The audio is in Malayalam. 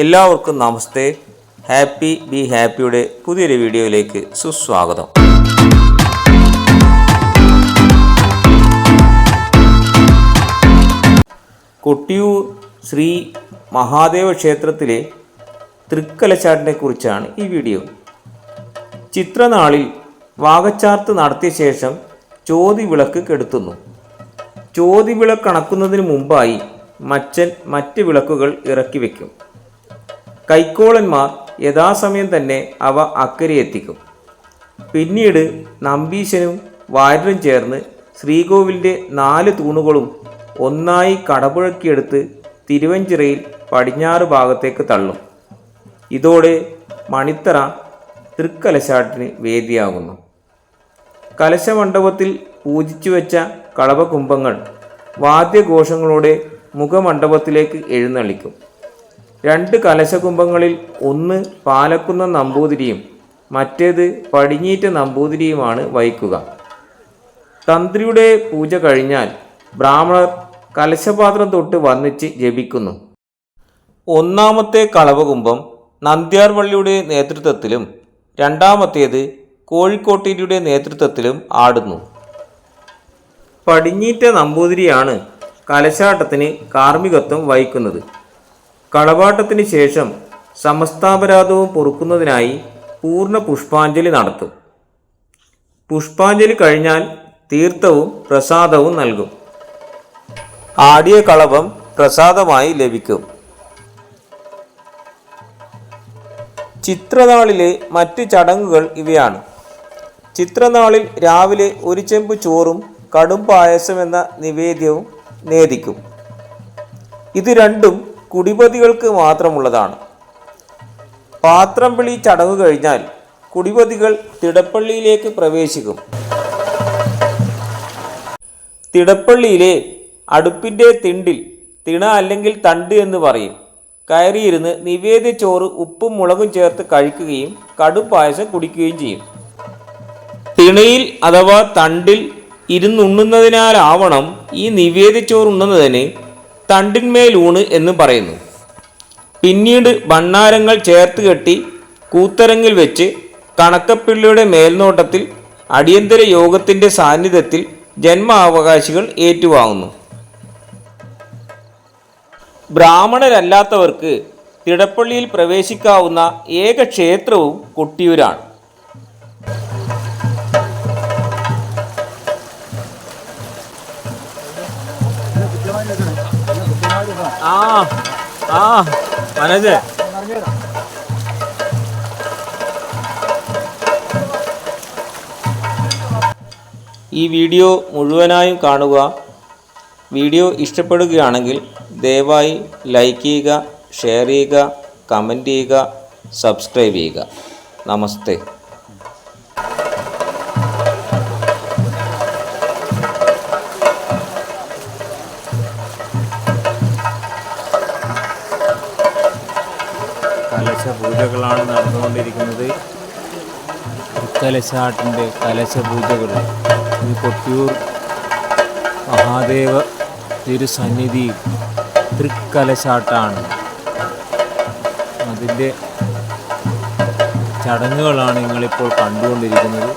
എല്ലാവർക്കും നമസ്തേ. ഹാപ്പി ബി ഹാപ്പിയുടെ പുതിയൊരു വീഡിയോയിലേക്ക് സുസ്വാഗതം. കൊട്ടിയൂർ ശ്രീ മഹാദേവ ക്ഷേത്രത്തിലെ തൃക്കലശാട്ടിനെ കുറിച്ചാണ് ഈ വീഡിയോ. ചിത്രനാളിൽ വാകച്ചാർത്ത് നടത്തിയ ശേഷം ചോതിവിളക്ക് കെടുത്തുന്നു. ചോതിവിളക്കണക്കുന്നതിന് മുമ്പായി മച്ചൻ മറ്റ് വിളക്കുകൾ ഇറക്കി വയ്ക്കും. കൈക്കോളന്മാർ യഥാസമയം തന്നെ അവ അക്കരെ എത്തിക്കും. പിന്നീട് നമ്പീശനും വാര്യരും ചേർന്ന് ശ്രീകോവിലിൻ്റെ 4 തൂണുകളും ഒന്നായി കടപുഴക്കിയെടുത്ത് തിരുവഞ്ചിറയിൽ പടിഞ്ഞാറ് ഭാഗത്തേക്ക് തള്ളും. ഇതോടെ മണിത്തറ തൃക്കലശാട്ടിന് വേദിയാകുന്നു. കലശമണ്ഡപത്തിൽ പൂജിച്ചു വെച്ച കളഭകുംഭങ്ങൾ വാദ്യഘോഷങ്ങളോടെ മുഖമണ്ഡപത്തിലേക്ക് എഴുന്നള്ളിക്കും. 2 കലശകുംഭങ്ങളിൽ ഒന്ന് പാലക്കുന്ന നമ്പൂതിരിയും മറ്റേത് പടിഞ്ഞീറ്റ നമ്പൂതിരിയുമാണ് വഹിക്കുക. തന്ത്രിയുടെ പൂജ കഴിഞ്ഞാൽ ബ്രാഹ്മണർ കലശപാത്രം തൊട്ട് വന്നിച്ച് ജപിക്കുന്നു. ഒന്നാമത്തെ കളഭകുംഭം നന്ദ്യാർവള്ളിയുടെ നേതൃത്വത്തിലും രണ്ടാമത്തേത് കോഴിക്കോട്ടിരിയുടെ നേതൃത്വത്തിലും ആടുന്നു. പടിഞ്ഞീറ്റ നമ്പൂതിരിയാണ് കലശാട്ടത്തിന് കാർമ്മികത്വം വഹിക്കുന്നത്. കളഭാട്ടത്തിന് ശേഷം സമസ്താപരാധവും പൊറുക്കുന്നതിനായി പൂർണ്ണ പുഷ്പാഞ്ജലി നടത്തും. പുഷ്പാഞ്ജലി കഴിഞ്ഞാൽ തീർത്ഥവും പ്രസാദവും നൽകും. ആടിയ കളഭം പ്രസാദമായി ലഭിക്കും. ചിത്രനാളിലെ മറ്റ് ചടങ്ങുകൾ ഇവയാണ്. ചിത്രനാളിൽ രാവിലെ 1 ചെമ്പ് ചോറും കടും പായസം എന്ന നിവേദ്യവും നേദിക്കും. ഇത് രണ്ടും കുടിപതികൾക്ക് മാത്രമുള്ളതാണ്. പാത്രം വിളി ചടങ്ങു കഴിഞ്ഞാൽ കുടിപതികൾ തിടപ്പള്ളിയിലേക്ക് പ്രവേശിക്കും. തിടപ്പള്ളിയിലെ അടുപ്പിൻ്റെ തിണ്ടിൽ, തിണ അല്ലെങ്കിൽ തണ്ട് എന്ന് പറയും, കയറിയിരുന്ന് നിവേദ്യ ചോറ് ഉപ്പും മുളകും ചേർത്ത് കഴിക്കുകയും കടും പായസം കുടിക്കുകയും ചെയ്യും. തിണയിൽ അഥവാ തണ്ടിൽ ഇരുന്നുണ്ണുന്നതിനാലാവണം ഈ നിവേദ്യ ചോറ് ഉണ്ണുന്നതിന് തണ്ടിന്മേലൂണ് എന്ന് പറയുന്നു. പിന്നീട് ഭണ്ണാരങ്ങൾ ചേർത്ത് കെട്ടി കൂത്തരങ്ങിൽ വെച്ച് കണക്കപ്പിള്ളിയുടെ മേൽനോട്ടത്തിൽ അടിയന്തര യോഗത്തിൻ്റെ സാന്നിധ്യത്തിൽ ജന്മാവകാശികൾ ഏറ്റുവാങ്ങുന്നു. ബ്രാഹ്മണരല്ലാത്തവർക്ക് തിടപ്പള്ളിയിൽ പ്രവേശിക്കാവുന്ന ഏക ക്ഷേത്രവും കൊട്ടിയൂരാണ്. മനോജ്, ഈ വീഡിയോ മുഴുവനായും കാണുക. വീഡിയോ ഇഷ്ടപ്പെടുകയാണെങ്കിൽ ദയവായി ലൈക്ക് ചെയ്യുക, ഷെയർ ചെയ്യുക, കമൻറ്റ് ചെയ്യുക, സബ്സ്ക്രൈബ് ചെയ്യുക. നമസ്തേ. കലശപൂജകളാണ് നടന്നുകൊണ്ടിരിക്കുന്നത്. തൃക്കലശാട്ടിൻ്റെ കലശപൂജകൾ ഈ കൊട്ടിയൂർ മഹാദേവ തിരുസന്നിധി തൃക്കലശാട്ടാണ്. അതിൻ്റെ ചടങ്ങുകളാണ് നിങ്ങളിപ്പോൾ കണ്ടുകൊണ്ടിരിക്കുന്നത്.